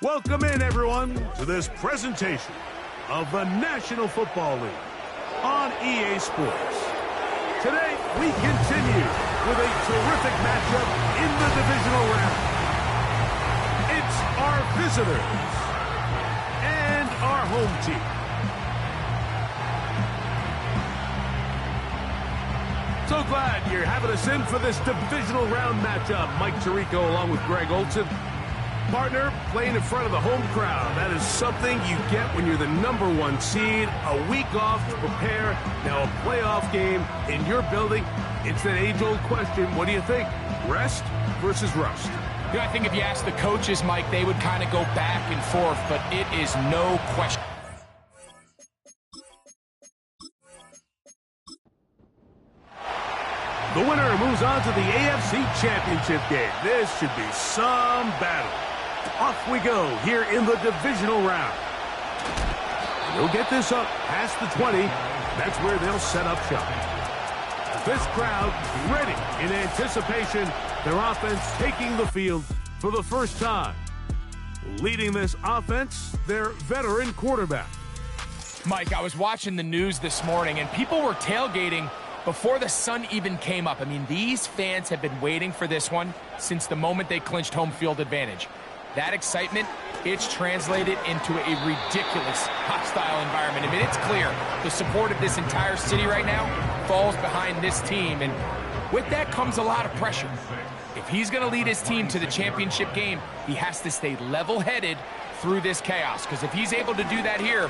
Welcome in, everyone, to this presentation of the National Football League on EA Sports. Today, we continue with a terrific matchup in the divisional round. It's our visitors and our home team. So glad you're having us in for this divisional round matchup. Mike Tirico along with Greg Olson. Partner, playing in front of the home crowd. That is something you get when you're the #1 seed. A week off to prepare. Now a playoff game in your building. It's that age-old question. What do you think? Rest versus rust? You know, I think if you ask the coaches, Mike, they would kind of go back and forth, but it is no question. The winner moves on to the AFC Championship game. This should be some battle. Off we go here in the divisional round. They'll get this up past the 20. That's where they'll set up shop. This crowd ready in anticipation. Their offense taking the field for the first time. Leading this offense, their veteran quarterback. Mike, I was watching the news this morning, and people were tailgating before the sun even came up. I mean, these fans have been waiting for this one since the moment they clinched home field advantage. That excitement, it's translated into a ridiculous hostile environment. I mean, it's clear the support of this entire city right now falls behind this team, and with that comes a lot of pressure. If he's going to lead his team to the championship game, he has to stay level-headed through this chaos, because if he's able to do that here,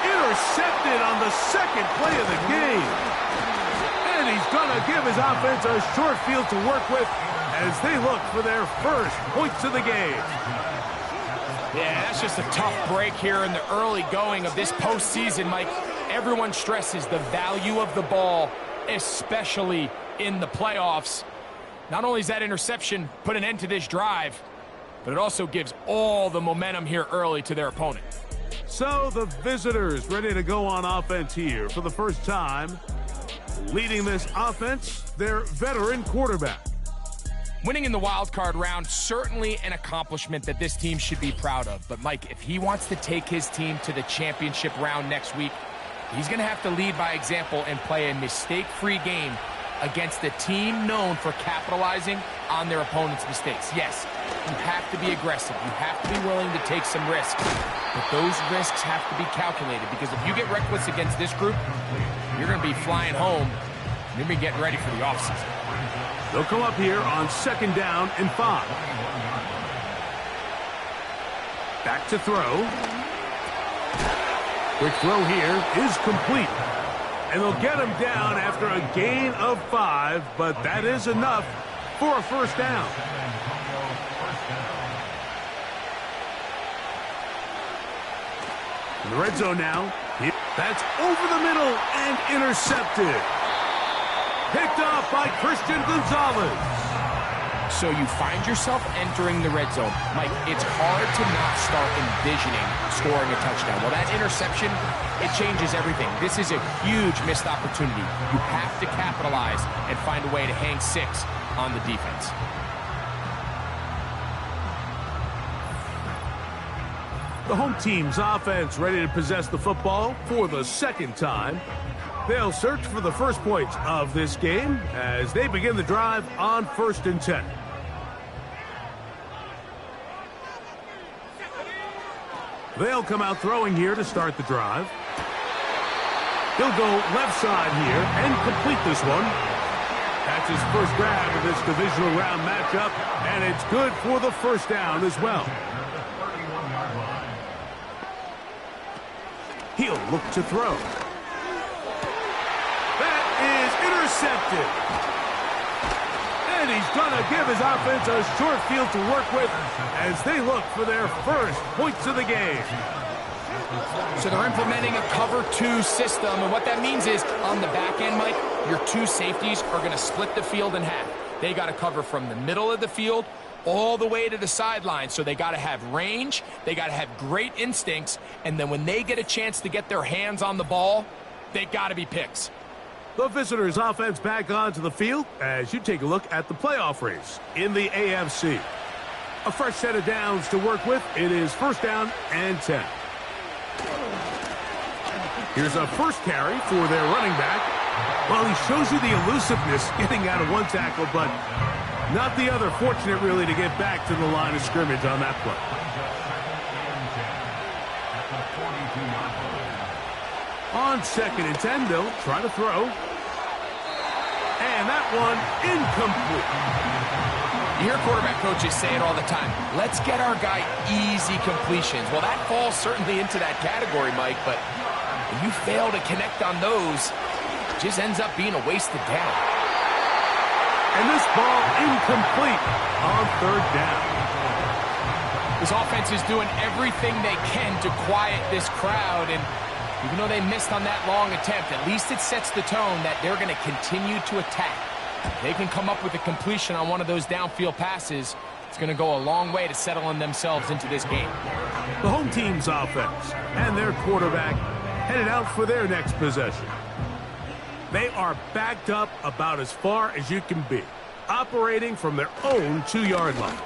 intercepted on the second play of the game. And he's going to give his offense a short field to work with as they look for their first points of the game. Yeah, that's just a tough break here in the early going of this postseason, Mike. Everyone stresses the value of the ball, especially in the playoffs. Not only does that interception put an end to this drive, but it also gives all the momentum here early to their opponent. So the visitors ready to go on offense here for the first time. Leading this offense, their veteran quarterback. Winning in the wild card round, certainly an accomplishment that this team should be proud of. But Mike, if he wants to take his team to the championship round next week, he's going to have to lead by example and play a mistake-free game against a team known for capitalizing on their opponent's mistakes. Yes, you have to be aggressive. You have to be willing to take some risks. But those risks have to be calculated, because if you get reckless against this group, you're going to be flying home. You're going to be getting ready for the offseason. They'll come up here on 2nd down and 5. Back to throw. Quick throw here is complete. And they'll get him down after a gain of 5, but that is enough for a first down. In the red zone now. That's over the middle and intercepted. Picked up by Christian Gonzalez. So you find yourself entering the red zone. Mike, it's hard to not start envisioning scoring a touchdown. Well, that interception, it changes everything. This is a huge missed opportunity. You have to capitalize and find a way to hang 6 on the defense. The home team's offense ready to possess the football for the 2nd time. They'll search for the first points of this game as they begin the drive on 1st and 10. They'll come out throwing here to start the drive. He'll go left side here and complete this one. That's his first grab of this divisional round matchup, and it's good for the first down as well. He'll look to throw. That is intercepted. And he's going to give his offense a short field to work with as they look for their first points of the game. So they're implementing a cover 2 system, and what that means is on the back end, Mike, your 2 safeties are going to split the field in half. They got to cover from the middle of the field all the way to the sideline. So they got to have range, they got to have great instincts, and then when they get a chance to get their hands on the ball, they got to be picks. The visitors' offense back onto the field as you take a look at the playoff race in the AFC. A fresh set of downs to work with. It is first down and 10. Here's a first carry for their running back. Well, he shows you the elusiveness getting out of one tackle, but not the other. Fortunate, really, to get back to the line of scrimmage on that play. On 2nd and 10, they'll try to throw. And that one incomplete. You hear quarterback coaches say it all the time. Let's get our guy easy completions. Well, that falls certainly into that category, Mike, but when you fail to connect on those, it just ends up being a wasted down. And this ball incomplete on 3rd down. This offense is doing everything they can to quiet this crowd, and even though they missed on that long attempt, at least it sets the tone that they're going to continue to attack. If they can come up with a completion on one of those downfield passes, it's going to go a long way to settling themselves into this game. The home team's offense and their quarterback headed out for their next possession. They are backed up about as far as you can be, operating from their own 2-yard line.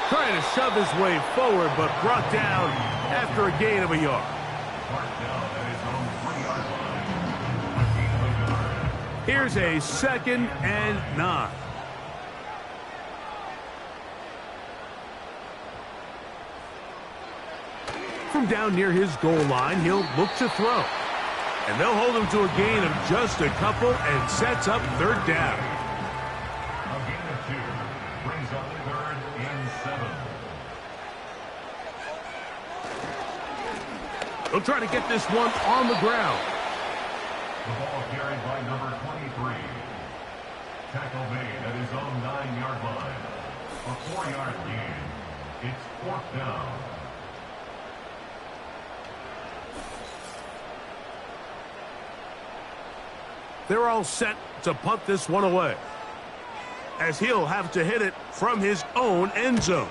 Trying to shove his way forward, but brought down after a gain of a yard. Here's a 2nd and 9. From down near his goal line, he'll look to throw. And they'll hold him to a gain of just a couple and sets up 3rd down. A gain of 2 brings up 3rd and 7. They'll try to get this one on the ground. The ball carried by number 23. Tackle made at his own 9-yard line. A 4-yard gain. It's 4th down. They're all set to punt this one away, as he'll have to hit it from his own end zone.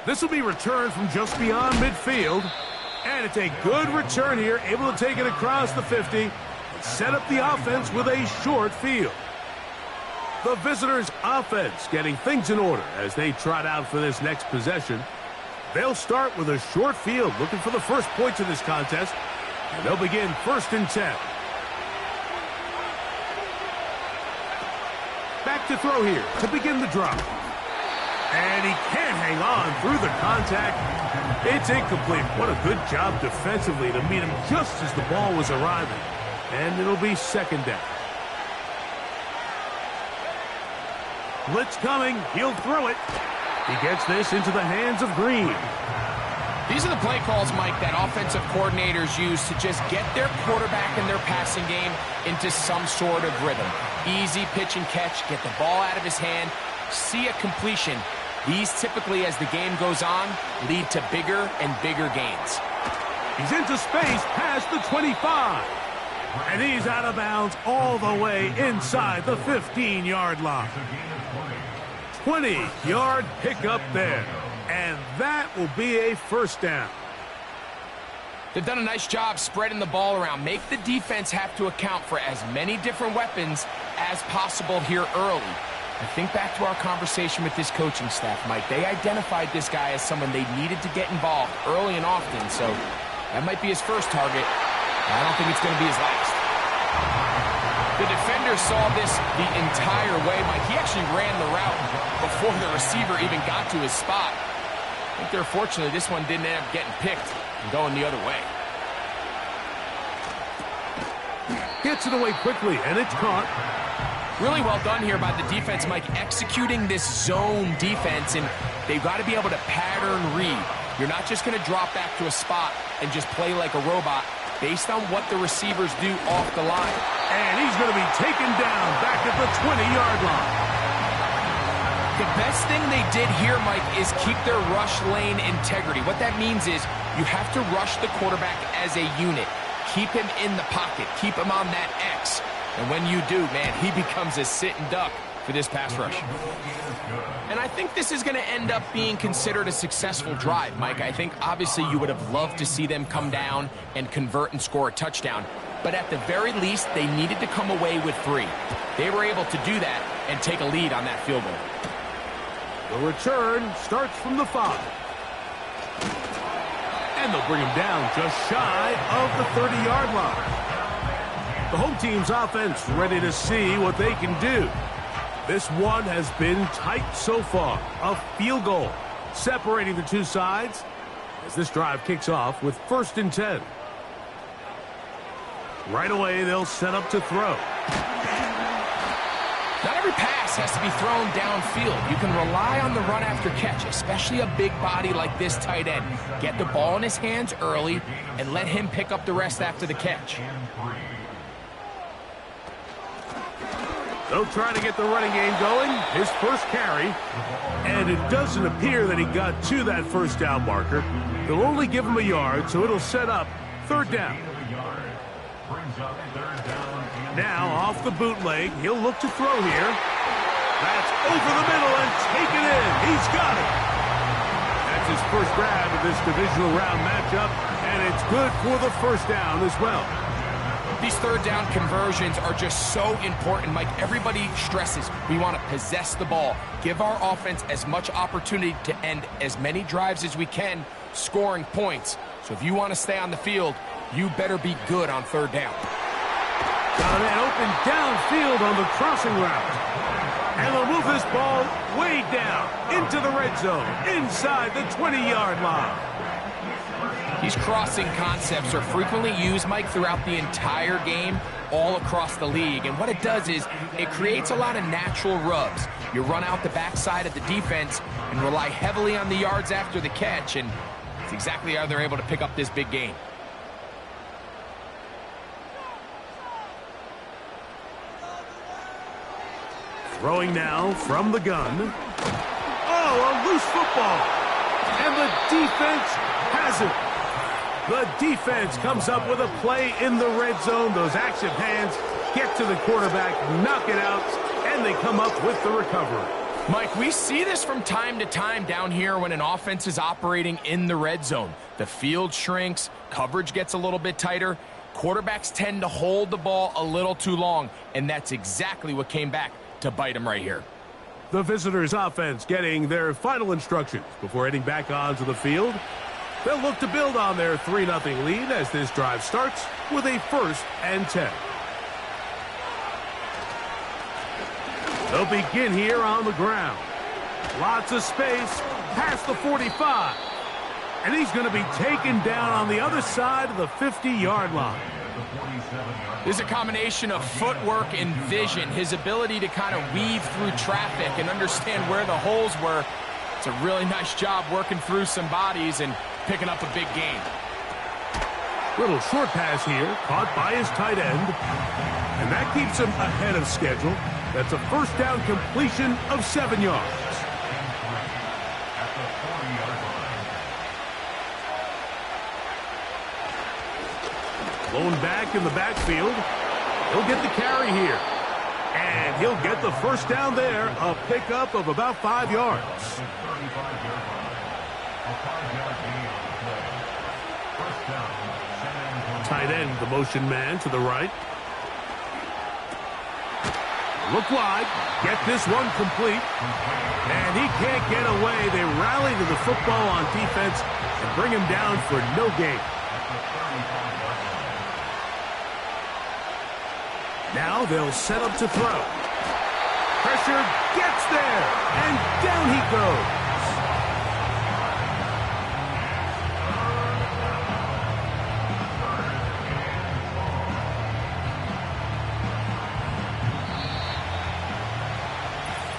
This will be returned from just beyond midfield, and it's a good return here, able to take it across the 50 and set up the offense with a short field. The visitors' offense getting things in order as they trot out for this next possession. They'll start with a short field, looking for the first points of this contest. And they'll begin 1st and 10. Back to throw here to begin the drop. And he can't hang on through the contact. It's incomplete. What a good job defensively to meet him just as the ball was arriving. And it'll be 2nd down. Blitz coming. He'll throw it. He gets this into the hands of Green. These are the play calls, Mike, that offensive coordinators use to just get their quarterback and their passing game into some sort of rhythm. Easy pitch and catch, get the ball out of his hand, see a completion. These typically, as the game goes on, lead to bigger and bigger gains. He's into space past the 25. And he's out of bounds all the way inside the 15-yard line. 20-yard pickup there. And that will be a 1st down. They've done a nice job spreading the ball around. Make the defense have to account for as many different weapons as possible here early. I think back to our conversation with this coaching staff, Mike. They identified this guy as someone they needed to get involved early and often. So that might be his first target. I don't think it's going to be his last. The defender saw this the entire way, Mike. He actually ran the route before the receiver even got to his spot. I think they're fortunate this one didn't end up getting picked and going the other way. Gets it away quickly, and it's caught. Really well done here by the defense, Mike, executing this zone defense, and they've got to be able to pattern read. You're not just going to drop back to a spot and just play like a robot based on what the receivers do off the line. And he's going to be taken down back at the 20-yard line. The best thing they did here, Mike, is keep their rush lane integrity. What that means is you have to rush the quarterback as a unit. Keep him in the pocket. Keep him on that X. And when you do, man, he becomes a sitting duck for this pass rush. And I think this is going to end up being considered a successful drive, Mike. I think obviously you would have loved to see them come down and convert and score a touchdown. but at the very least, they needed to come away with 3. They were able to do that and take a lead on that field goal. The return starts from the 5. And they'll bring him down just shy of the 30-yard line. The home team's offense ready to see what they can do. This one has been tight so far. A field goal separating the two sides as this drive kicks off with 1st and 10. Right away, they'll set up to throw. Not every pass has to be thrown downfield. You can rely on the run after catch, especially a big body like this tight end. Get the ball in his hands early and let him pick up the rest after the catch. They'll try to get the running game going. His first carry. And it doesn't appear that he got to that first down marker. They'll only give him a yard, so it'll set up 3rd down. Now, off the bootleg, he'll look to throw here. That's over the middle and taken in. He's got it. That's his first grab of this divisional round matchup, and it's good for the 1st down as well. These 3rd down conversions are just so important, Mike. Everybody stresses we want to possess the ball, give our offense as much opportunity to end as many drives as we can, scoring points. So if you want to stay on the field, you better be good on 3rd down. Got an open downfield on the crossing route. And they'll move this ball way down into the red zone, inside the 20-yard line. These crossing concepts are frequently used, Mike, throughout the entire game, all across the league. And what it does is it creates a lot of natural rubs. You run out the backside of the defense and rely heavily on the yards after the catch, and it's exactly how they're able to pick up this big game. Throwing now from the gun. Oh, a loose football. And the defense has it. The defense comes up with a play in the red zone. Those active hands get to the quarterback, knock it out, and they come up with the recovery. Mike, we see this from time to time down here when an offense is operating in the red zone. The field shrinks, coverage gets a little bit tighter, quarterbacks tend to hold the ball a little too long, and that's exactly what came back to bite them right here. The visitors' offense getting their final instructions before heading back onto the field. They'll look to build on their 3-0 lead as this drive starts with a 1st and 10. They'll begin here on the ground. Lots of space past the 45. And he's going to be taken down on the other side of the 50-yard line. There's a combination of footwork and vision, his ability to kind of weave through traffic and understand where the holes were. It's a really nice job working through some bodies and picking up a big gain. Little short pass here, caught by his tight end. And that keeps him ahead of schedule. That's a 1st down completion of 7 yards. Blown back in the backfield. He'll get the carry here. And he'll get the 1st down there, a pickup of about 5 yards. Tight end, the motion man to the right. Look wide, get this one complete. And he can't get away. They rally to the football on defense and bring him down for no gain. Now they'll set up to throw. Pressure gets there, and down he goes.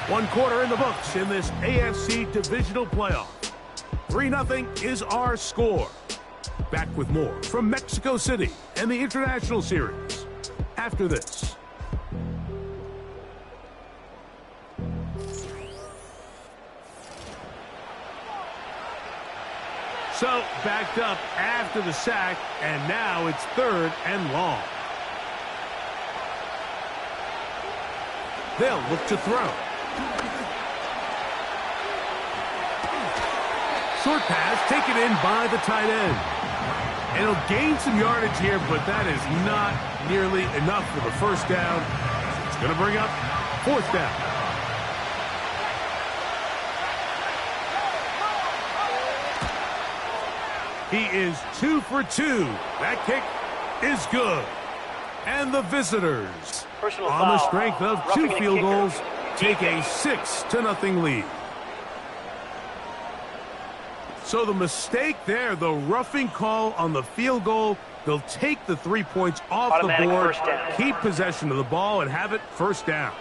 One quarter in the books in this AFC divisional playoff. 3-0 is our score. Back with more from Mexico City and the International Series after this. So, backed up after the sack, and now it's 3rd and long. They'll look to throw. Short pass taken in by the tight end. And he'll gain some yardage here, but that is not nearly enough for the first down. It's going to bring up fourth down. He is 2 for 2. That kick is good. And the visitors, on the strength of 2 field goals, take a 6-0 lead. So the mistake there, the roughing call on the field goal, they'll take the 3 points off the board, keep possession of the ball, and have it first down.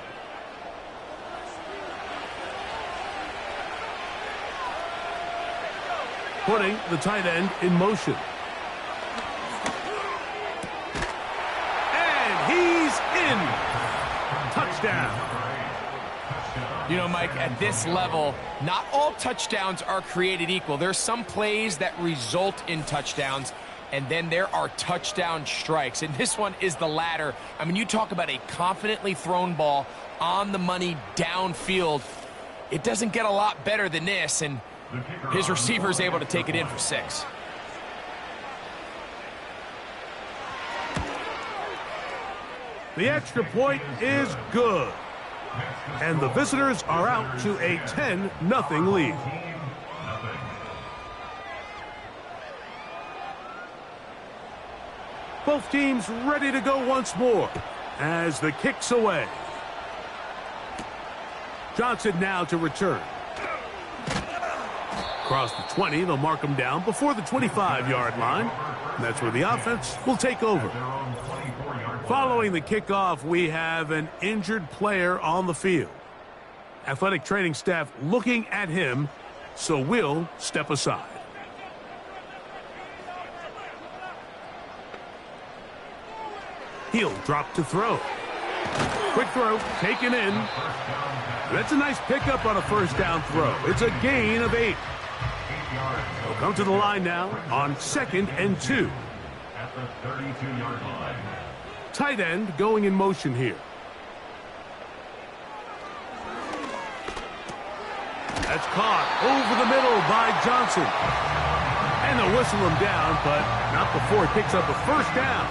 Putting the tight end in motion. And he's in. Touchdown. You know, Mike, at this level, not all touchdowns are created equal. There's some plays that result in touchdowns, and then there are touchdown strikes. And this one is the latter. I mean, you talk about a confidently thrown ball on the money downfield. It doesn't get a lot better than this, and his receiver is able to take it in for 6. The extra point is good. And the visitors are out to a 10-0 lead. Both teams ready to go once more as the kick's away. Johnson now to return. Across the 20, they'll mark him down before the 25-yard line. And that's where the offense will take over. Following the kickoff, we have an injured player on the field. Athletic training staff looking at him, so we'll step aside. He'll drop to throw. Quick throw, taken in. That's a nice pickup on a first down throw. It's a gain of 8. He'll come to the line now on 2nd and 2. At the 32-yard line. Tight end going in motion here. That's caught over the middle by Johnson. And they'll whistle him down, but not before he picks up a first down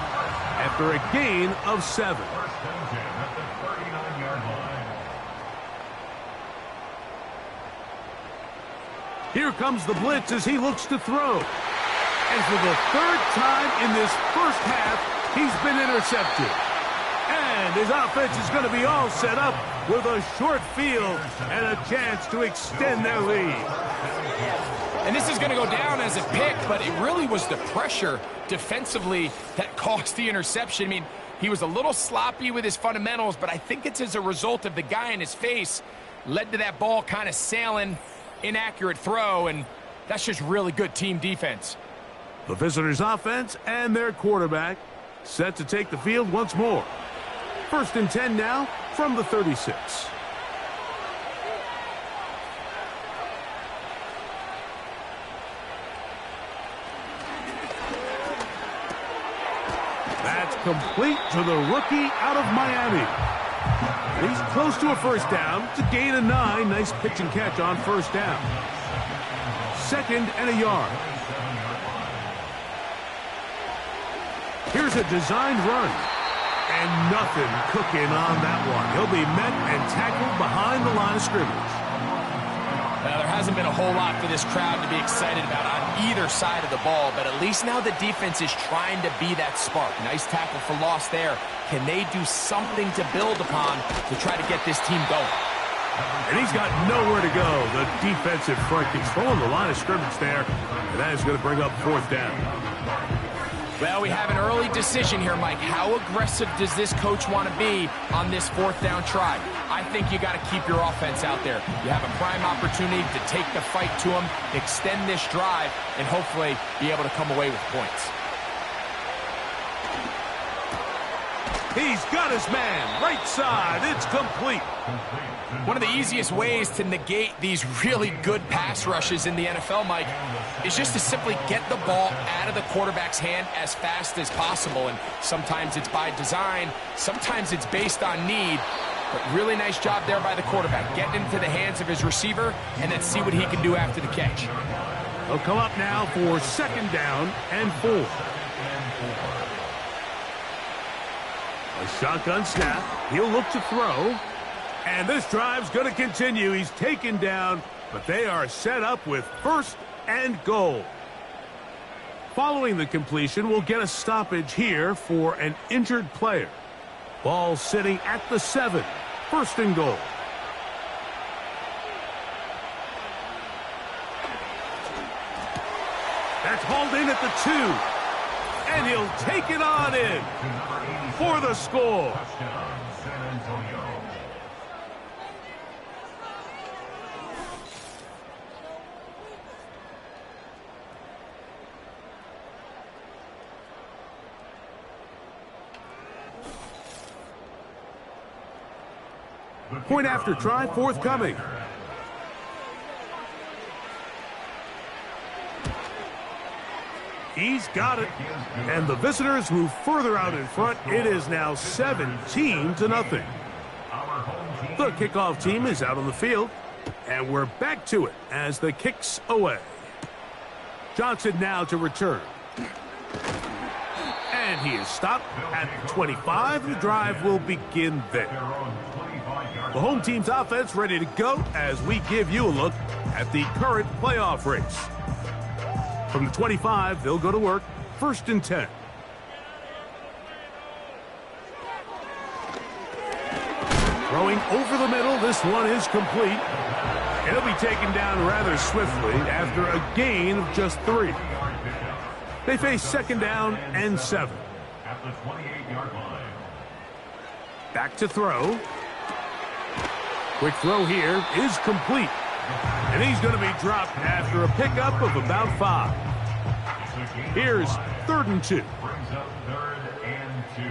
after a gain of 7. First and 10 at the 39-yard line. Here comes the blitz as he looks to throw. And for the 3rd time in this first half, he's been intercepted. And his offense is going to be all set up with a short field and a chance to extend their lead. And this is going to go down as a pick, but it really was the pressure defensively that caused the interception. I mean, he was a little sloppy with his fundamentals, but I think it's as a result of the guy in his face led to that ball kind of sailing, inaccurate throw, and that's just really good team defense. The visitors' offense and their quarterback set to take the field once more. 1st and 10 now from the 36. That's complete to the rookie out of Miami. He's close to a first down to gain a 9. Nice pitch and catch on first down. 2nd and a yard. Here's a designed run. And nothing cooking on that one. He'll be met and tackled behind the line of scrimmage. Now, there hasn't been a whole lot for this crowd to be excited about on either side of the ball, but at least now the defense is trying to be that spark. Nice tackle for loss there. Can they do something to build upon to try to get this team going? And he's got nowhere to go. The defensive front controlling the line of scrimmage there, and that is going to bring up 4th down. Well, we have an early decision here, Mike. How aggressive does this coach want to be on this 4th down try? I think you got to keep your offense out there. You have a prime opportunity to take the fight to them, extend this drive, and hopefully be able to come away with points. He's got his man. Right side. It's complete. One of the easiest ways to negate these really good pass rushes in the NFL, Mike, is just to simply get the ball out of the quarterback's hand as fast as possible. And sometimes it's by design, sometimes it's based on need. But really nice job there by the quarterback, getting into the hands of his receiver and then see what he can do after the catch. They'll come up now for second down and 4. A shotgun snap. He'll look to throw. And this drive's going to continue. He's taken down, but they are set up with first and goal. Following the completion, we'll get a stoppage here for an injured player. Ball sitting at the 7. First and goal. That's hauled in at the 2. And he'll take it on in for the score. Point after try forthcoming. He's got it. And the visitors move further out in front. It is now 17-0. The kickoff team is out on the field. And we're back to it as the kick's away. Johnson now to return. And he is stopped at 25. The drive will begin there. The home team's offense ready to go as we give you a look at the current playoff race. From the 25, they'll go to work. First and 10. Throwing over the middle. This one is complete. It'll be taken down rather swiftly after a gain of just 3. They face second down and 7. At the 28-yard line. Back to throw. Quick throw here is complete. And he's going to be dropped after a pickup of about 5. Here's 3rd and 2. Brings up 3rd and 2.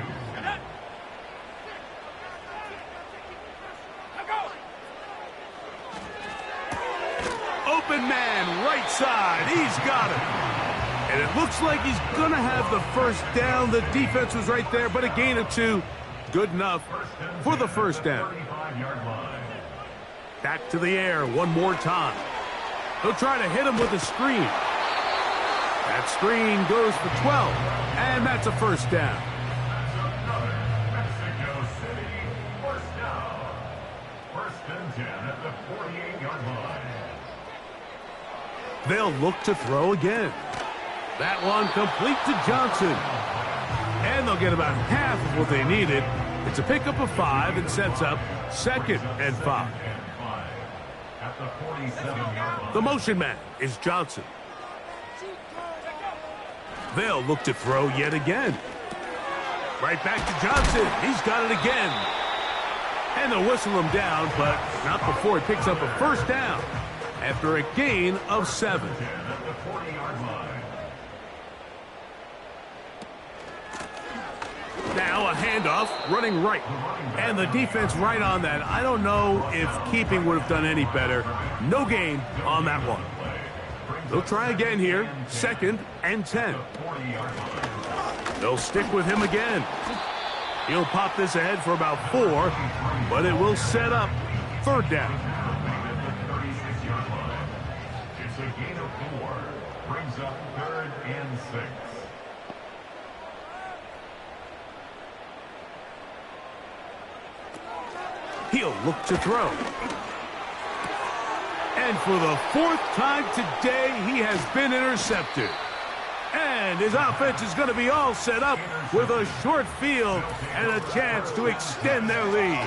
Open man, right side. He's got it. And it looks like he's going to have the first down. The defense was right there, but a gain of 2. Good enough for the first down. 35-yard line. Back to the air one more time. They'll try to hit him with a screen. That screen goes for 12, and that's a first down. That's another Mexico City first down. First and 10 at the 48-yard line. They'll look to throw again. That one complete to Johnson. And they'll get about half of what they needed. It's a pickup of 5 and sets up second and 5. At the 47-yard line. The motion man is Johnson. They'll look to throw yet again. Right back to Johnson. He's got it again. And they'll whistle him down, but not before he picks up a first down after a gain of 7. At the 40-yard line. Now a handoff running right. And the defense right on that. I don't know if keeping would have done any better. No gain on that one. They'll try again here. 2nd and 10. They'll stick with him again. He'll pop this ahead for about 4, but it will set up 3rd down. It's a gain of 4. Brings up 3rd and 6. He'll look to throw. And for the 4th time today, he has been intercepted. And his offense is going to be all set up with a short field and a chance to extend their lead.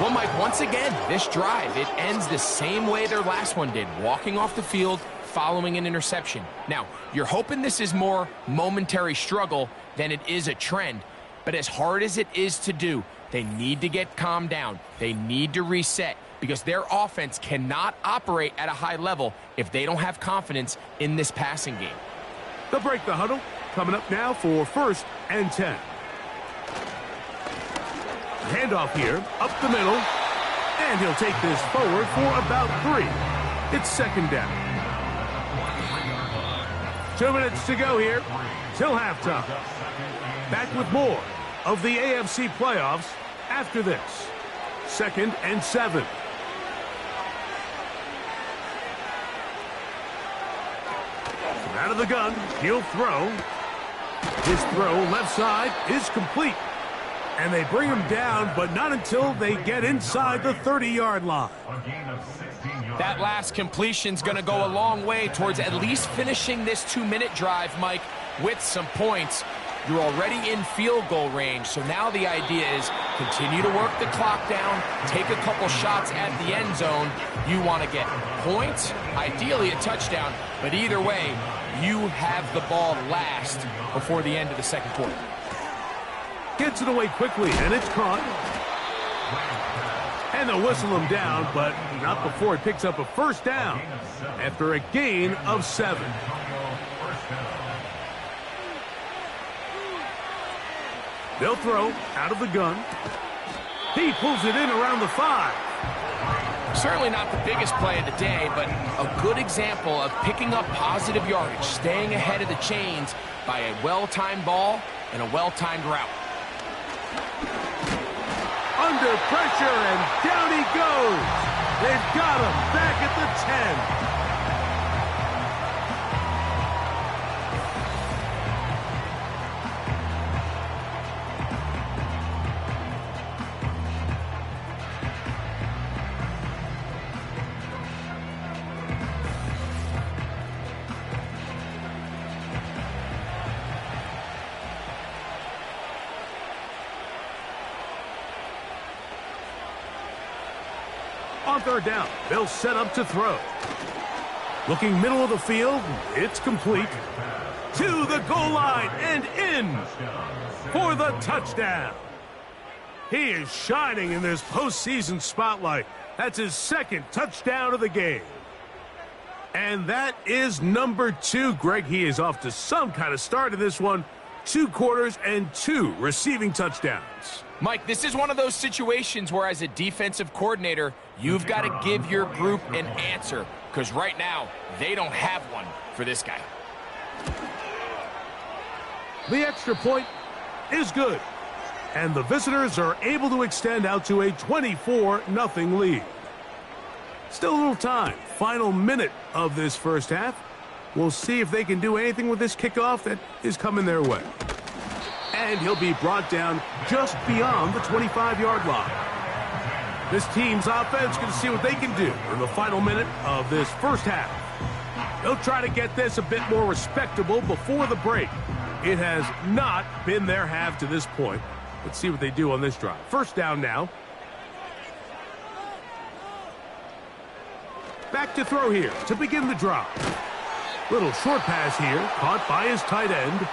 Well, Mike, once again, this drive, it ends the same way their last one did, walking off the field following an interception. Now, you're hoping this is more momentary struggle than it is a trend, but as hard as it is to do, they need to get calmed down. They need to reset because their offense cannot operate at a high level if they don't have confidence in this passing game. They'll break the huddle. Coming up now for 1st and 10. Handoff here, up the middle. And he'll take this forward for about 3. It's 2nd down. 2 minutes to go here till halftime. Back with more of the AFC playoffs after this. 2nd and 7. Out of the gun, he'll throw. His throw left side is complete. And they bring him down, but not until they get inside the 30-yard line. A gain of 16 yards. That last completion's going to go a long way towards at least finishing this 2-minute drive, Mike, with some points. You're already in field goal range, so now the idea is continue to work the clock down, take a couple shots at the end zone. You want to get points, ideally a touchdown, but either way, you have the ball last before the end of the second quarter. Gets it away quickly, and it's caught. And they'll whistle him down, but not before he picks up a first down after a gain of 7. They'll throw out of the gun. He pulls it in around the 5. Certainly not the biggest play of the day, but a good example of picking up positive yardage, staying ahead of the chains by a well-timed ball and a well-timed route. Under pressure, and down he goes. They've got him back at the 10. On third down, they'll set up to throw. Looking middle of the field, it's complete. To the goal line and in for the touchdown. He is shining in this postseason spotlight. That's his second touchdown of the game. And that is number 2. Greg, he is off to some kind of start in this one. 2 quarters and 2 receiving touchdowns. Mike, this is one of those situations where as a defensive coordinator, you've got to give your group an answer, because right now, they don't have one for this guy. The extra point is good, and the visitors are able to extend out to a 24-0 lead. Still a little time. Final minute of this first half. We'll see if they can do anything with this kickoff that is coming their way. And he'll be brought down just beyond the 25-yard line. This team's offense going to see what they can do in the final minute of this first half. They'll try to get this a bit more respectable before the break. It has not been their half to this point. Let's see what they do on this drive. First down now. Back to throw here to begin the drive. Little short pass here, caught by his tight end.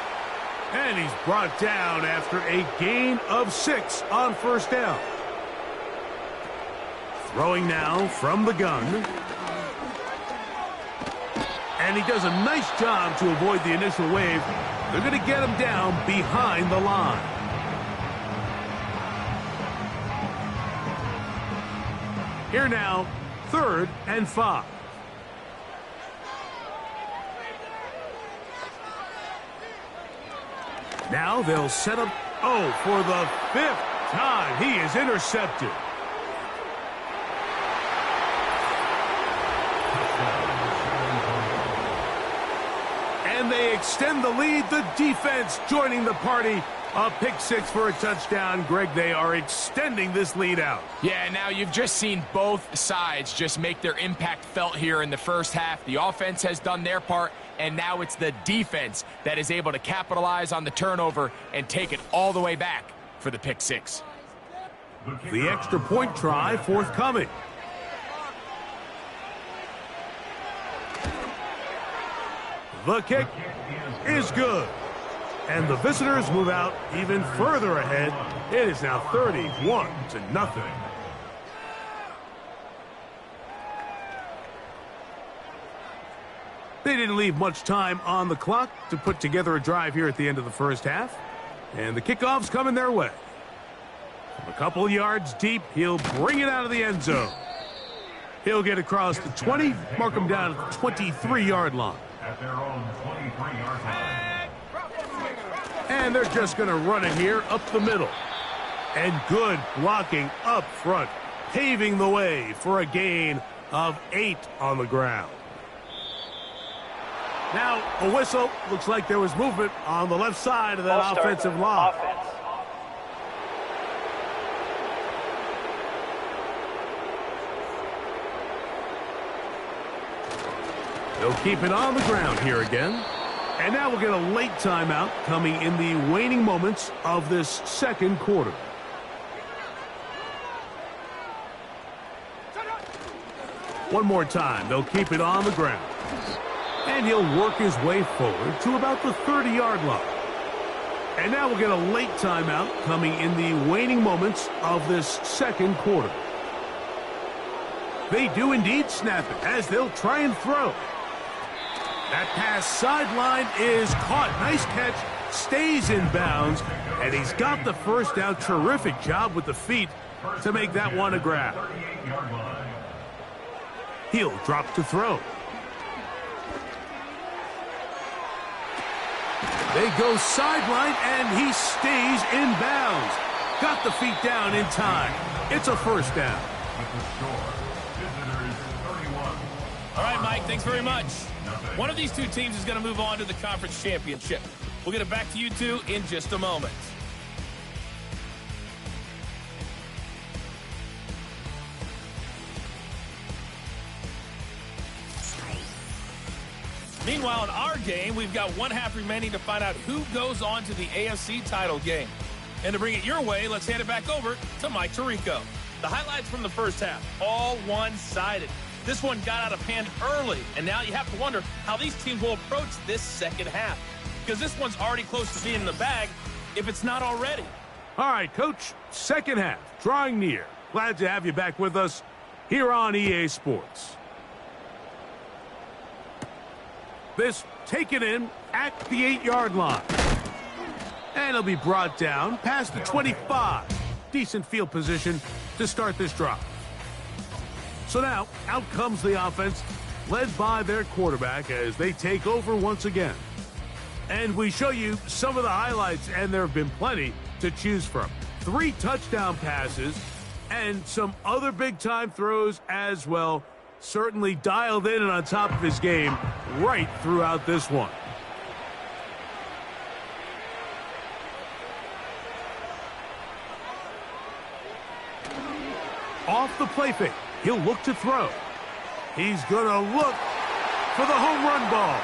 And he's brought down after a gain of 6 on first down. Throwing now from the gun. And he does a nice job to avoid the initial wave. They're going to get him down behind the line. Here now, 3rd and 5. Now they'll set up, for the 5th time, he is intercepted. And they extend the lead, the defense joining the party. A pick 6 for a touchdown. Greg, they are extending this lead out. Yeah, now you've just seen both sides just make their impact felt here in the first half. The offense has done their part, and now it's the defense that is able to capitalize on the turnover and take it all the way back for the pick 6. The extra point try forthcoming. The kick is good. And the visitors move out even further ahead. It is now 31-0. They didn't leave much time on the clock to put together a drive here at the end of the first half. And the kickoff's coming their way. From a couple yards deep, he'll bring it out of the end zone. He'll get across the 20, mark him down at the 23-yard line. At their own 23-yard line. And they're just going to run it here up the middle. And good blocking up front, paving the way for a gain of 8 on the ground. Now, a whistle. Looks like there was movement on the left side of that offensive line. They'll keep it on the ground here again. And now we'll get a late timeout coming in the waning moments of this second quarter. One more time, they'll keep it on the ground. And he'll work his way forward to about the 30-yard line. And now we'll get a late timeout coming in the waning moments of this second quarter. They do indeed snap it as they'll try and throw. That pass sideline is caught. Nice catch. Stays in bounds. And he's got the first down. Terrific job with the feet to make that one a grab. He'll drop to throw. They go sideline, and he stays in bounds. Got the feet down in time. It's a first down. All right, Mike, thanks very much. One of these two teams is going to move on to the conference championship. We'll get it back to you two in just a moment. Meanwhile, in our game, we've got one half remaining to find out who goes on to the AFC title game. And to bring it your way, let's hand it back over to Mike Tirico. The highlights from the first half, all one-sided. This one got out of hand early, and now you have to wonder how these teams will approach this second half. Because this one's already close to being in the bag, if it's not already. All right, Coach, second half, drawing near. Glad to have you back with us here on EA Sports. This taken in at the 8-yard line. And it'll be brought down past the 25. Decent field position to start this drive. So now, out comes the offense, led by their quarterback as they take over once again. And we show you some of the highlights, and there have been plenty to choose from. 3 touchdown passes and some other big-time throws as well. Certainly dialed in and on top of his game right throughout this one. Off the play fake, he'll look to throw. He's going to look for the home run ball.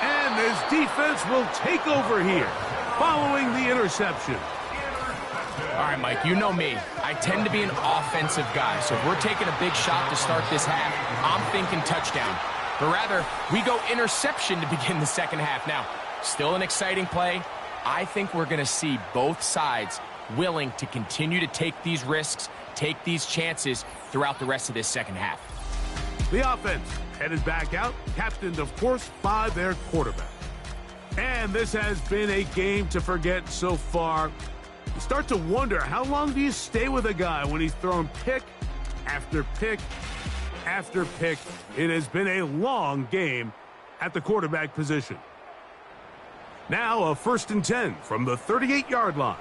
And his defense will take over here following the interception. All right, Mike, you know me. I tend to be an offensive guy, so if we're taking a big shot to start this half, I'm thinking touchdown. But rather, we go interception to begin the second half. Now, still an exciting play. I think we're going to see both sides willing to continue to take these risks, take these chances throughout the rest of this second half. The offense headed back out, captained, of course, by their quarterback. And this has been a game to forget so far. You start to wonder, how long do you stay with a guy when he's throwing pick after pick after pick? It has been a long game at the quarterback position. Now a 1st and 10 from the 38-yard line.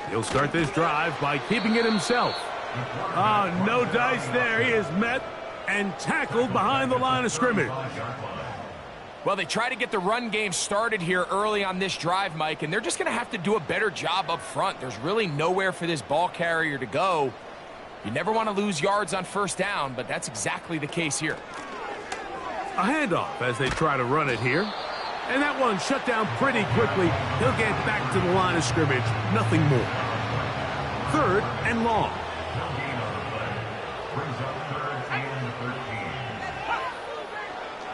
He'll start this drive by keeping it himself. Oh, no dice there. He is met and tackled behind the line of scrimmage. Well, they try to get the run game started here early on this drive, Mike, and they're just going to have to do a better job up front. There's really nowhere for this ball carrier to go. You never want to lose yards on first down, but that's exactly the case here. A handoff as they try to run it here. And that one shut down pretty quickly. He'll get back to the line of scrimmage. Nothing more. 3rd and long.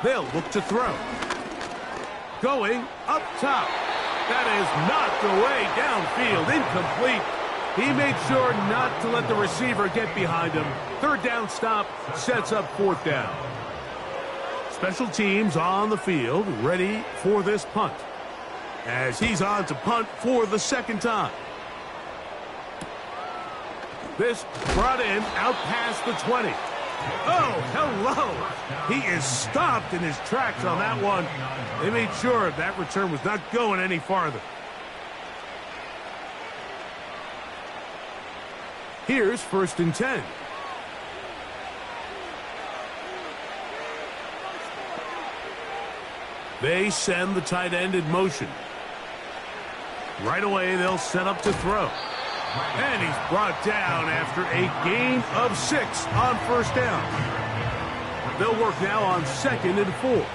They'll look to throw. Going up top. That is knocked away downfield. Incomplete. He made sure not to let the receiver get behind him. 3rd down stop sets up 4th down. Special teams on the field, ready for this punt. As he's on to punt for the 2nd time. This brought in out past the 20. Oh, hello. He is stopped in his tracks on that one. They made sure that return was not going any farther. Here's 1st and 10. They send the tight end in motion. Right away, they'll set up to throw. And he's brought down after a gain of 6 on first down. They'll work now on 2nd and 4.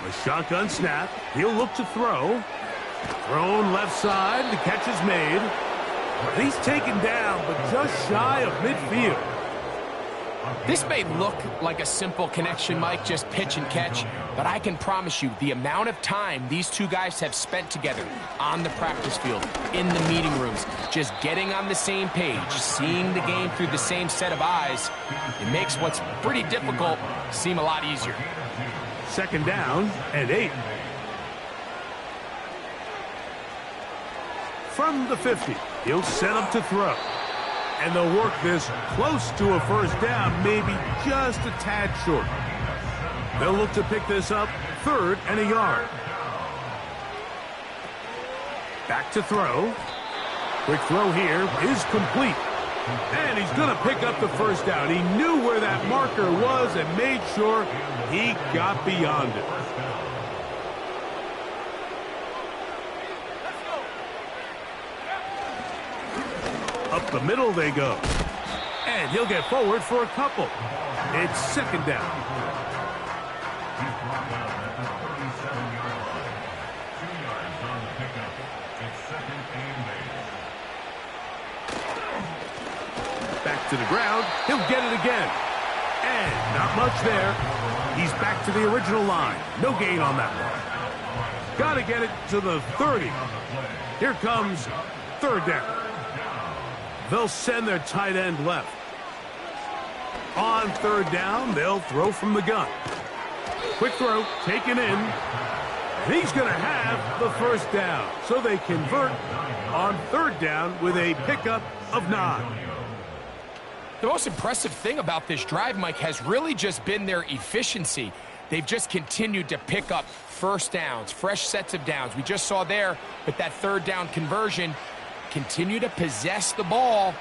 A shotgun snap. He'll look to throw. Thrown left side. The catch is made. He's taken down, but just shy of midfield. This may look like a simple connection, Mike, just pitch and catch, but I can promise you the amount of time these two guys have spent together on the practice field, in the meeting rooms, just getting on the same page, seeing the game through the same set of eyes, it makes what's pretty difficult seem a lot easier. 2nd down and 8. From the 50, he'll set up to throw. And they'll work this close to a first down, maybe just a tad short. They'll look to pick this up 3rd and a yard. Back to throw. Quick throw here is complete. And he's going to pick up the first down. He knew where that marker was and made sure he got beyond it. Up the middle they go. And he'll get forward for a couple. It's 2nd down. He's brought down at the 37-yard line. 2 yards on the pickup. It's 2nd and 8. Back to the ground. He'll get it again. And not much there. He's back to the original line. No gain on that one. Got to get it to the 30. Here comes 3rd down. They'll send their tight end left. On 3rd down, they'll throw from the gun. Quick throw, taken in. He's going to have the first down. So they convert on 3rd down with a pickup of 9. The most impressive thing about this drive, Mike, has really just been their efficiency. They've just continued to pick up first downs, fresh sets of downs. We just saw there with that 3rd down conversion, continue to possess the ball.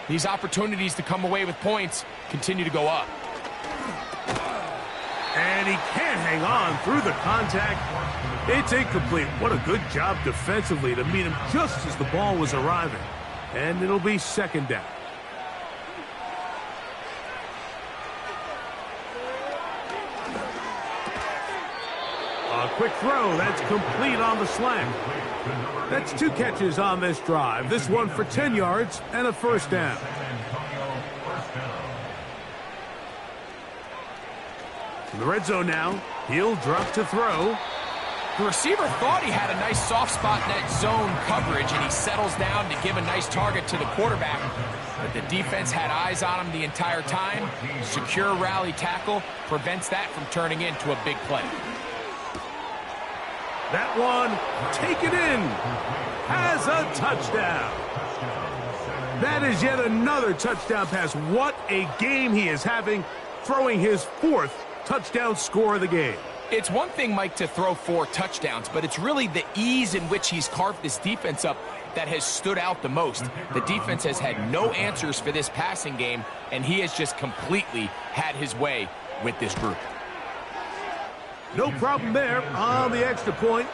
These opportunities to come away with points continue to go up. And he can't hang on through the contact. It's incomplete. What a good job defensively to meet him just as the ball was arriving. And it'll be 2nd down. A quick throw. That's complete on the slant. That's 2 catches on this drive. This one for 10 yards and a first down. In the red zone now, he'll drop to throw. The receiver thought he had a nice soft spot in that zone coverage, and he settles down to give a nice target to the quarterback. But the defense had eyes on him the entire time. Secure rally tackle prevents that from turning into a big play. That one taken in. Has a touchdown. That is yet another touchdown pass. What a game he is having, throwing his 4th touchdown score of the game. It's one thing, Mike, to throw 4 touchdowns, but it's really the ease in which he's carved this defense up that has stood out the most. The defense has had no answers for this passing game, and he has just completely had his way with this group. No problem there on the extra point,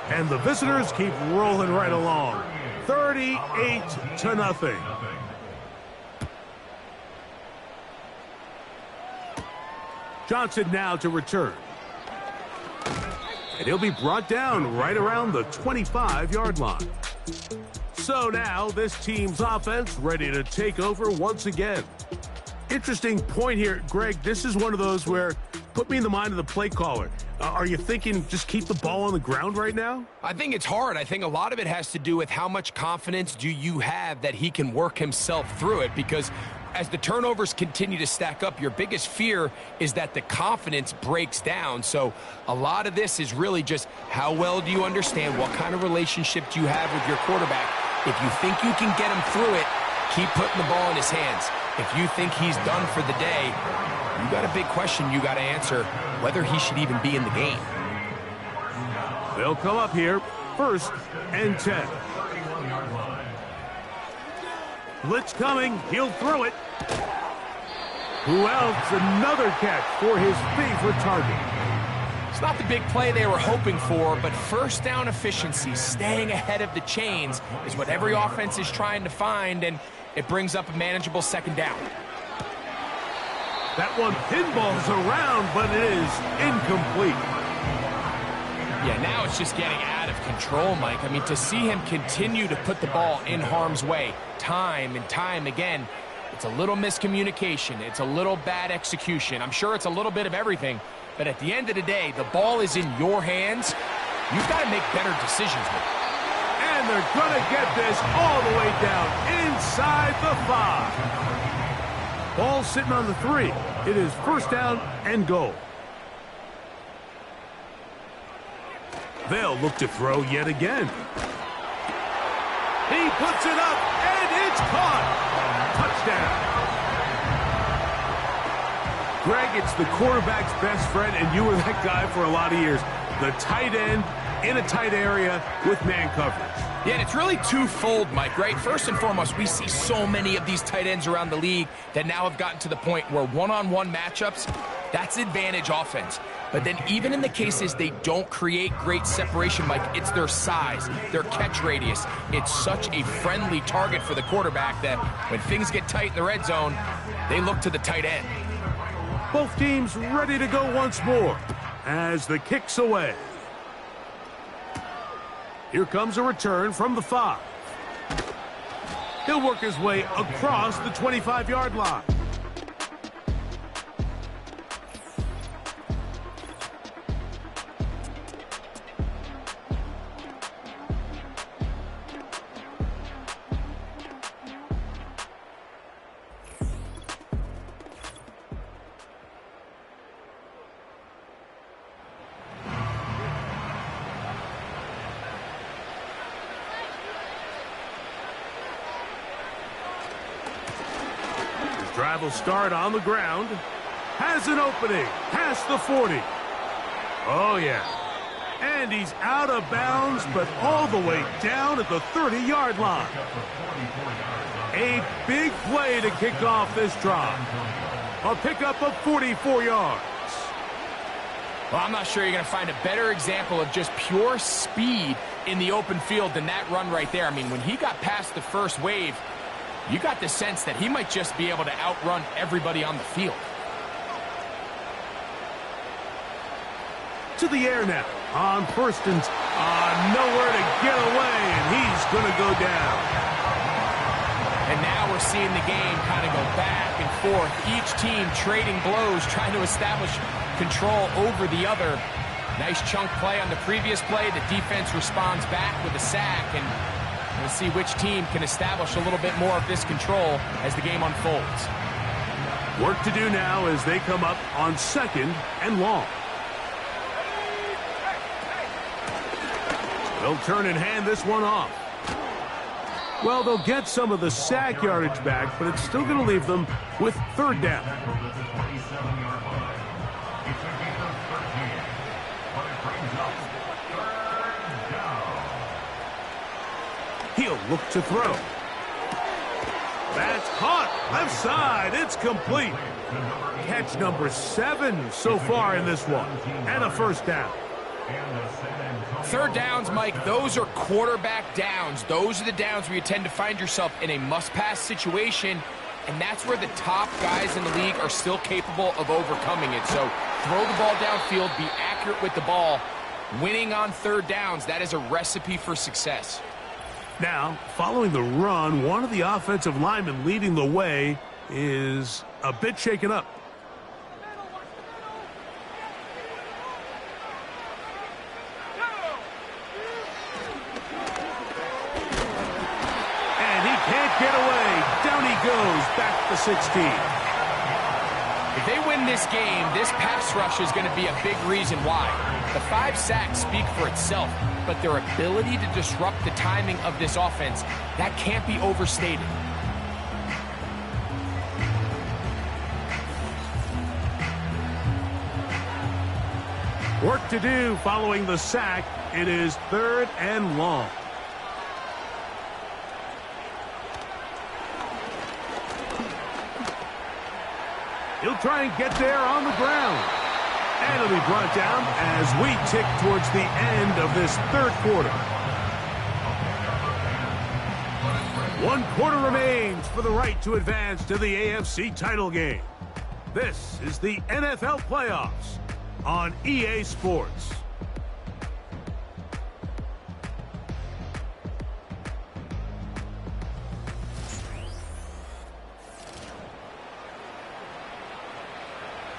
and the visitors keep rolling right along. 38-0. Johnson now to return. And he'll be brought down right around the 25-yard line. So now this team's offense ready to take over once again. Interesting point here, Greg. This is one of those where, put me in the mind of the play caller. Are you thinking just keep the ball on the ground right now? I think it's hard. I think a lot of it has to do with how much confidence do you have that he can work himself through it, because as the turnovers continue to stack up, your biggest fear is that the confidence breaks down. So a lot of this is really just how well do you understand, what kind of relationship do you have with your quarterback. If you think you can get him through it, keep putting the ball in his hands. If you think he's done for the day, you got a big question you got to answer, whether he should even be in the game. They'll come up here, 1st and 10. Blitz coming. He'll throw it. Who else? Another catch for his favorite target. It's not the big play they were hoping for, but first down efficiency, staying ahead of the chains, is what every offense is trying to find, and it brings up a manageable second down. That one pinballs around, but it is incomplete. Yeah, now it's just getting out of control, Mike. I mean, to see him continue to put the ball in harm's way time and time again, it's a little miscommunication. It's a little bad execution. I'm sure it's a little bit of everything. But at the end of the day, the ball is in your hands. You've got to make better decisions with it. And they're going to get this all the way down inside the 5. Ball sitting on the 3. It is first down and goal. They'll look to throw yet again. He puts it up, and it's caught. Touchdown. Greg, it's the quarterback's best friend, and you were that guy for a lot of years. The tight end in a tight area with man coverage. Yeah, and it's really twofold, Mike, right? First and foremost, we see so many of these tight ends around the league that now have gotten to the point where one-on-one matchups, that's advantage offense. But then even in the cases they don't create great separation, Mike, it's their size, their catch radius. It's such a friendly target for the quarterback that when things get tight in the red zone, they look to the tight end. Both teams ready to go once more as the kick's away. Here comes a return from the 5. He'll work his way across the 25-yard line. Drive will start on the ground. Has an opening. Past the 40. Oh, yeah. And he's out of bounds, but all the way down at the 30-yard line. A big play to kick off this drive. A pickup of 44 yards. Well, I'm not sure you're going to find a better example of just pure speed in the open field than that run right there. I mean, when he got past the first wave, you got the sense that he might just be able to outrun everybody on the field. To the air now on first and nowhere to get away, and he's going to go down. And now we're seeing the game kind of go back and forth. Each team trading blows, trying to establish control over the other. Nice chunk play on the previous play. The defense responds back with a sack, and we'll see which team can establish a little bit more of this control as the game unfolds. Work to do now as they come up on second and long. They'll turn and hand this one off. Well, they'll get some of the sack yardage back, but it's still going to leave them with third down. He'll look to throw. That's caught. Left side. It's complete. Catch number 7 so far in this one. And a first down. Third downs, Mike, those are quarterback downs. Those are the downs where you tend to find yourself in a must-pass situation, and that's where the top guys in the league are still capable of overcoming it. So throw the ball downfield, be accurate with the ball. Winning on third downs, that is a recipe for success. Now, following the run, one of the offensive linemen leading the way is a bit shaken up. And he can't get away. Down he goes, back to 16. If they win this game, this pass rush is going to be a big reason why. The 5 sacks speak for itself, but their ability to disrupt the timing of this offense, that can't be overstated. Work to do following the sack. It is third and long. They'll try and get there on the ground. And it'll be brought down as we tick towards the end of this third quarter. 1 quarter remains for the right to advance to the AFC title game. This is the NFL playoffs on EA Sports.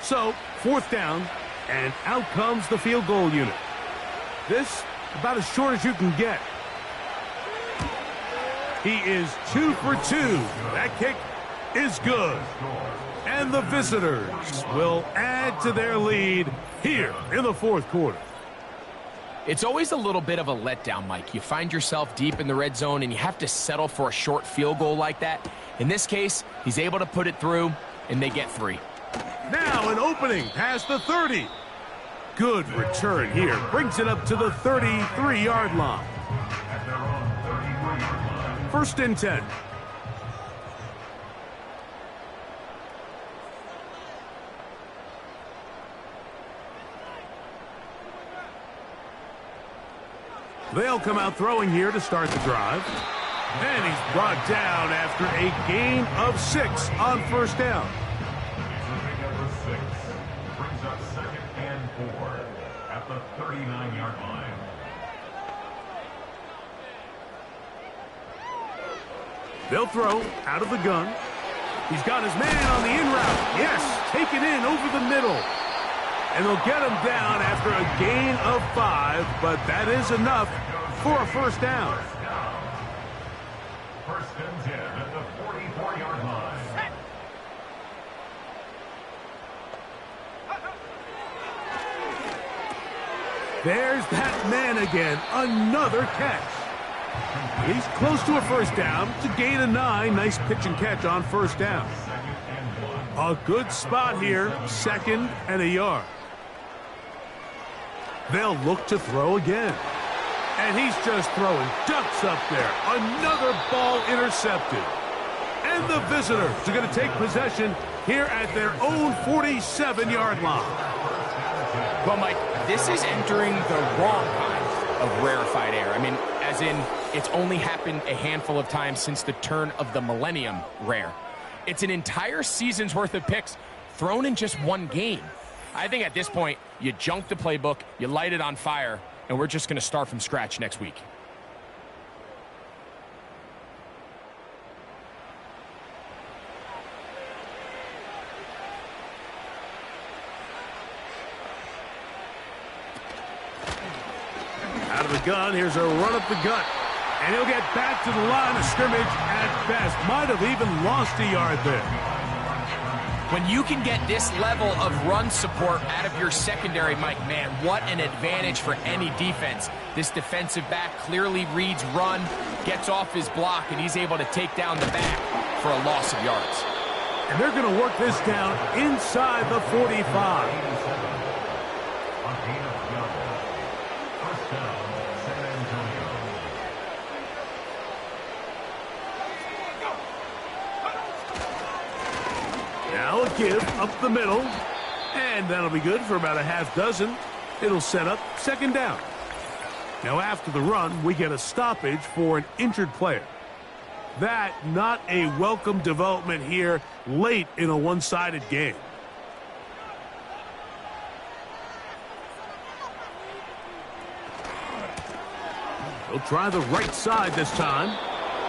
So, 4th down, and out comes the field goal unit. This, about as short as you can get. He is 2 for 2. That kick is good. And the visitors will add to their lead here in the 4th quarter. It's always a little bit of a letdown, Mike. You find yourself deep in the red zone, and you have to settle for a short field goal like that. In this case, he's able to put it through, and they get 3. Now an opening past the 30. Good return here. Brings it up to the 33-yard line. 1st and 10. They'll come out throwing here to start the drive. And he's brought down after a gain of 6 on 1st down. Brings up 2nd and 4 at the 39-yard line. They'll throw out of the gun. He's got his man on the in route. Yes, take it in over the middle. And they'll get him down after a gain of 5, but that is enough for a 1st down. 1st and 10 at the 44-yard line. There's that man again. Another catch. He's close to a 1st down to gain a 9. Nice pitch and catch on 1st down. A good spot here. 2nd and a yard. They'll look to throw again. And he's just throwing ducks up there. Another ball intercepted. And the visitors are going to take possession here at their own 47-yard line. Well, Mike, this is entering the wrong kind of rarefied air. I mean, as in, it's only happened a handful of times since the turn of the millennium rare. It's an entire season's worth of picks thrown in just one game. I think at this point, you junk the playbook, you light it on fire, and we're just going to start from scratch next week. Out of the gun, here's a run up the gut. And he'll get back to the line of scrimmage at best. Might have even lost a yard there. When you can get this level of run support out of your secondary, Mike, man, what an advantage for any defense. This defensive back clearly reads run, gets off his block, and he's able to take down the back for a loss of yards. And they're going to work this down inside the 45. Now a give up the middle, and that'll be good for about a half dozen. It'll set up 2nd down. Now after the run, we get a stoppage for an injured player. That not a welcome development here late in a one-sided game. He'll try the right side this time.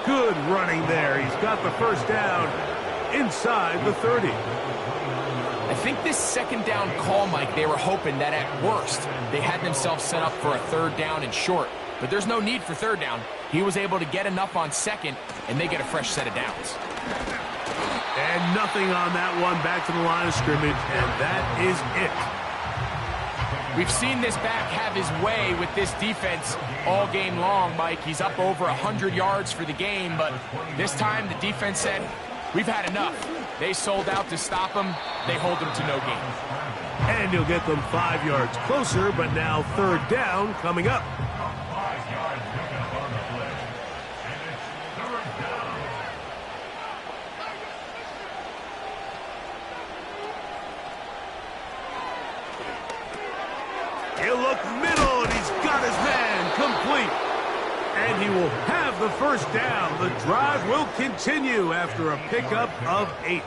Good running there. He's got the 1st down inside the 30. I think this 2nd down call, Mike, they were hoping that at worst they had themselves set up for a 3rd down and short. But there's no need for 3rd down. He was able to get enough on 2nd, and they get a fresh set of downs. And nothing on that one. Back to the line of scrimmage, and that is it. We've seen this back have his way with this defense all game long, Mike. He's up over 100 yards for the game, but this time the defense said, we've had enough. They sold out to stop him. They hold him to no gain. And you'll get them 5 yards closer, but now 3rd down coming up. He'll look middle, and he's got his man complete. And he will have the first down. The drive will continue after a pickup of 8.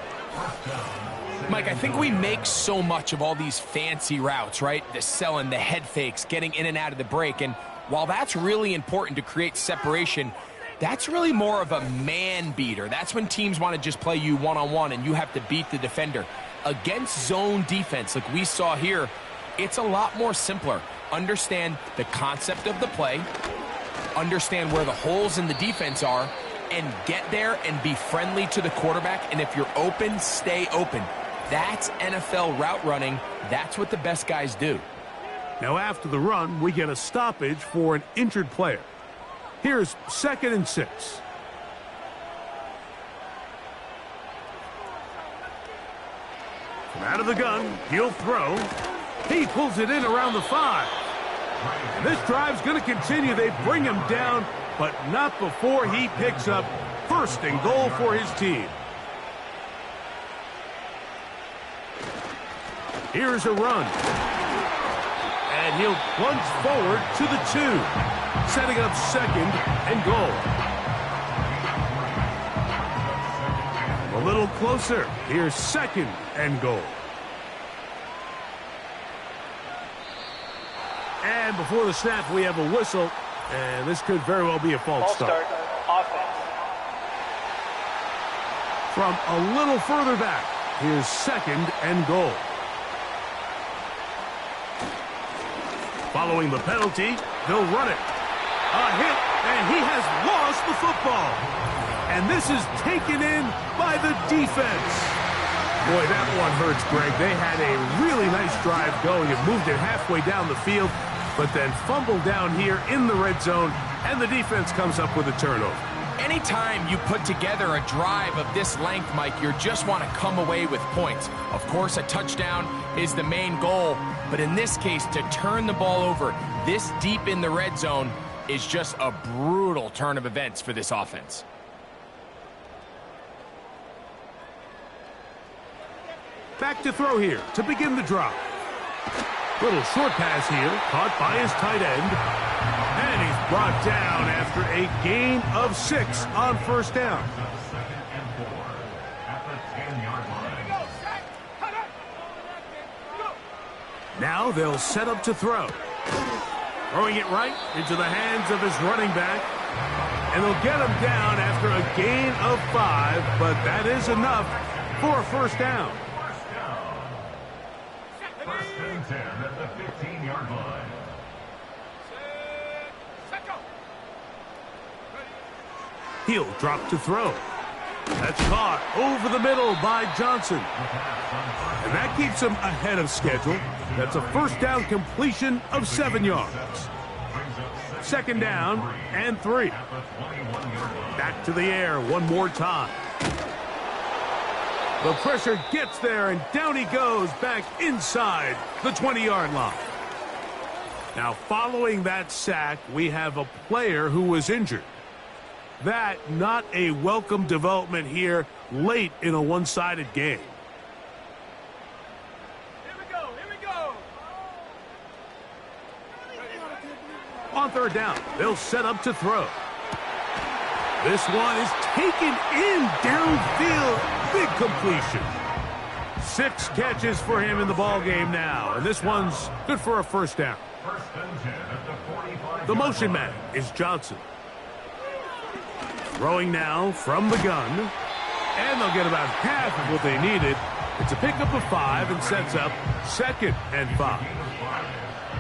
Mike, I think we make so much of all these fancy routes, right? The selling, the head fakes, getting in and out of the break. And while that's really important to create separation, that's really more of a man beater. That's when teams want to just play you one-on-one and you have to beat the defender. Against zone defense like we saw here, it's a lot more simpler. Understand the concept of the play, understand where the holes in the defense are, and get there and be friendly to the quarterback. And if you're open, stay open. That's NFL route running. That's what the best guys do. Now after the run, we get a stoppage for an injured player. Here's 2nd and 6. From out of the gun, he'll throw. He pulls it in around the 5. And this drive's going to continue. They bring him down, but not before he picks up 1st and goal for his team. Here's a run. And he'll plunge forward to the 2, setting up 2nd and goal. A little closer. Here's 2nd and goal. And before the snap, we have a whistle, and this could very well be a false start. Offense. From a little further back, here's 2nd and goal. Following the penalty, they'll run it. A hit, and he has lost the football. And this is taken in by the defense. Boy, that one hurts, Greg. They had a really nice drive going. It moved it halfway down the field, but then fumbled down here in the red zone, and the defense comes up with a turnover. Anytime you put together a drive of this length, Mike, you just want to come away with points. Of course, a touchdown is the main goal, but in this case, to turn the ball over this deep in the red zone is just a brutal turn of events for this offense. Back to throw here to begin the drive. Little short pass here, caught by his tight end. And he's brought down after a gain of 6 on 1st down. Now they'll set up to throw. Throwing it right into the hands of his running back. And they'll get him down after a gain of 5, but that is enough for a 1st down. 1st and 10 at the 15-yard line. He'll drop to throw. That's caught over the middle by Johnson. And that keeps him ahead of schedule. That's a 1st down completion of 7 yards. 2nd down and 3. Back to the air one more time. The pressure gets there, and down he goes back inside the 20-yard line. Now, following that sack, we have a player who was injured. That not a welcome development here late in a one-sided game. Here we go. On 3rd down, they'll set up to throw. This one is taken in downfield. Big completion. 6 catches for him in the ball game now, and this one's good for a 1st down. 1st and 10 at the 45. The motion man is Johnson. Throwing now from the gun, and they'll get about half of what they needed. It's a pickup of 5 and sets up 2nd and 5.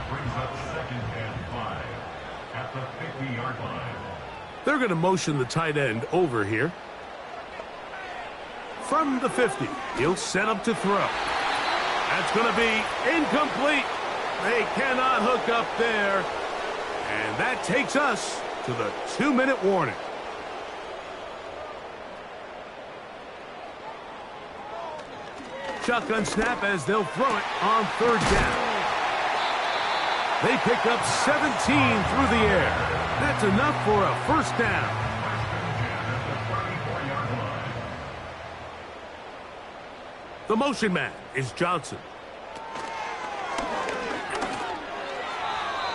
Brings up 2nd and 5 at the 50-yard line. They're going to motion the tight end over here. From the 50, he'll set up to throw. That's going to be incomplete. They cannot hook up there. And that takes us to the 2-minute warning. Shotgun snap as they'll throw it on 3rd down. They pick up 17 through the air. That's enough for a 1st down. The motion man is Johnson.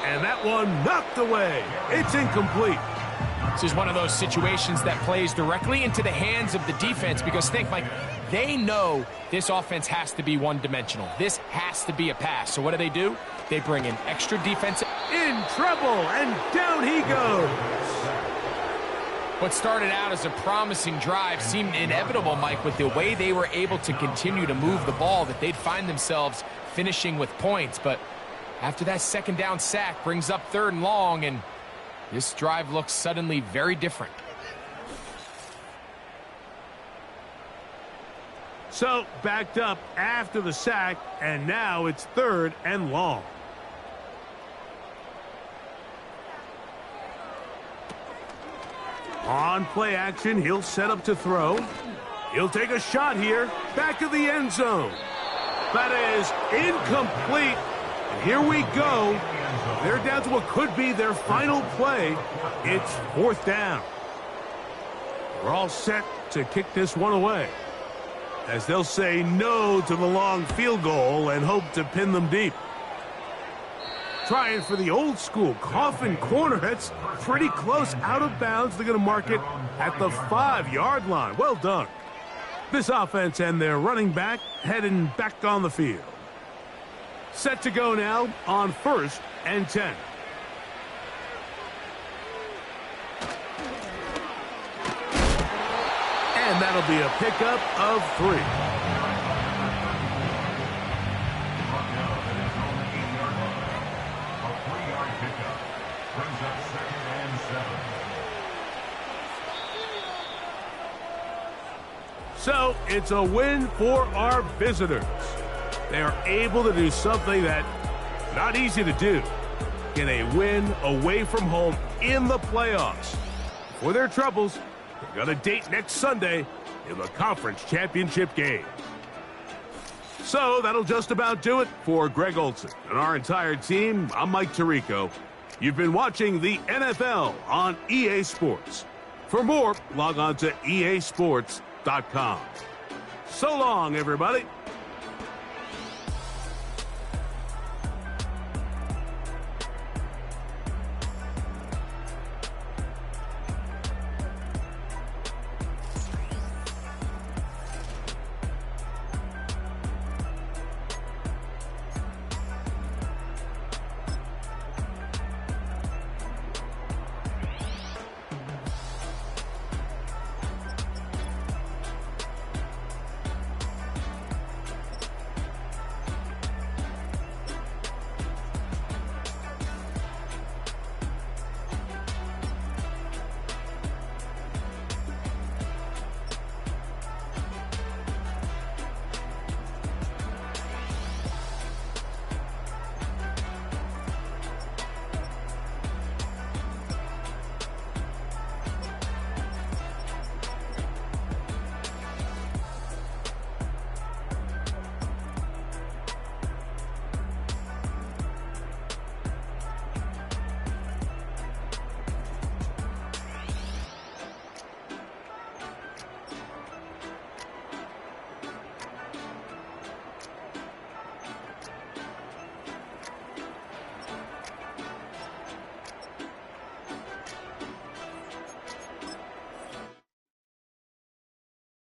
And that one knocked away. It's incomplete. This is one of those situations that plays directly into the hands of the defense because think, Mike, they know this offense has to be one-dimensional. This has to be a pass. So what do? They bring in extra defense. In trouble, and down he goes. What started out as a promising drive seemed inevitable, Mike, with the way they were able to continue to move the ball, that they'd find themselves finishing with points. But after that second down sack brings up 3rd and long, and this drive looks suddenly very different. So, backed up after the sack, and now it's 3rd and long. On play action, he'll set up to throw. He'll take a shot here, back of the end zone. That is incomplete. And here we go. They're down to what could be their final play. It's 4th down. We're all set to kick this one away, as they'll say no to the long field goal and hope to pin them deep. Trying for the old school coffin corner. That's pretty close out of bounds. They're going to mark it at the 5-yard line. Well done. This offense and their running back heading back on the field. Set to go now on 1st and 10. And that'll be a pickup of 3. So it's a win for our visitors. They are able to do something that not easy to do. Get a win away from home in the playoffs. For their troubles, they've got a date next Sunday in the conference championship game. So that'll just about do it for Greg Olsen and our entire team. I'm Mike Tirico. You've been watching the NFL on EA Sports. For more, log on to easports.com. So long, everybody.